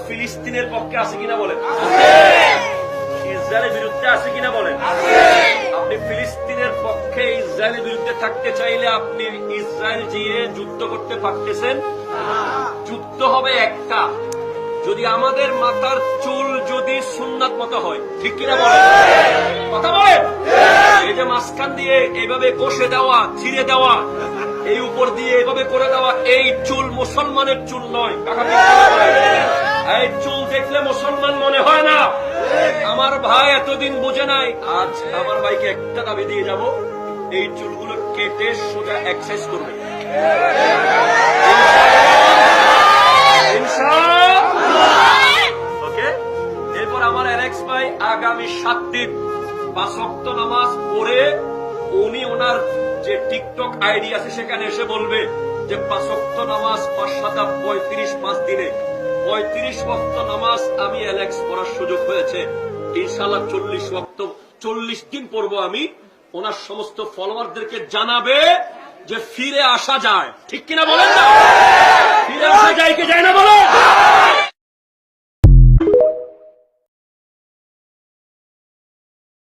ফিলিস্তিনের পক্ষে আছে কিনা বলেন, ইসরায়েলের বিরুদ্ধে আছে কিনা বলেন। আপনি ফিলিস্তিনের পক্ষে ইসরায়েলের বিরুদ্ধে থাকতে চাইলে আপনি ইসরায়েল গিয়ে যুদ্ধ করতে পারতেছেন। যুদ্ধ হবে একটা, যদি আমাদের মাথার চুল যদি সুন্নাত মতো হয়, ঠিক কিনা বলেন, কথা বলেন। এই যে মাঝখান দিয়ে এইভাবে কষে দেওয়া, ছিঁড়ে দেওয়া, এই উপর দিয়ে এইভাবে করে দেওয়া, এই চুল মুসলমানের চুল নয়। এই চুল দেখলে মুসলমান মনে হয় না। আমার ভাই এতদিন বুঝে নাই, আজ আমার ভাইকে একটা দাবি দিয়ে যাব, এই চুলগুলো কেটে সোজা এক্সারসাইজ করবে। ওকে, এরপর আমার অ্যালেক্স ভাই আগামী 7 দিন 5 ওয়াক্ত নামাজ পড়ে উনি ওনার যে টিকটক আইডি আছে সেখানে এসে বলবে যে 5 ওয়াক্ত নামাজ 5 7 35 5 দিনে 35 ওয়াক্ত নামাজ আমি অ্যালেক্স পড়ার সুযোগ হয়েছে। ইনশাআল্লাহ 40 ওয়াক্ত 40 দিন পড়বো আমি। ওনার সমস্ত ফলোয়ারদেরকে জানাবে যে ফিরে আসা যায়, ঠিক কিনা বলেন না, ফিরে আসা যায় কি যায় না বলেন।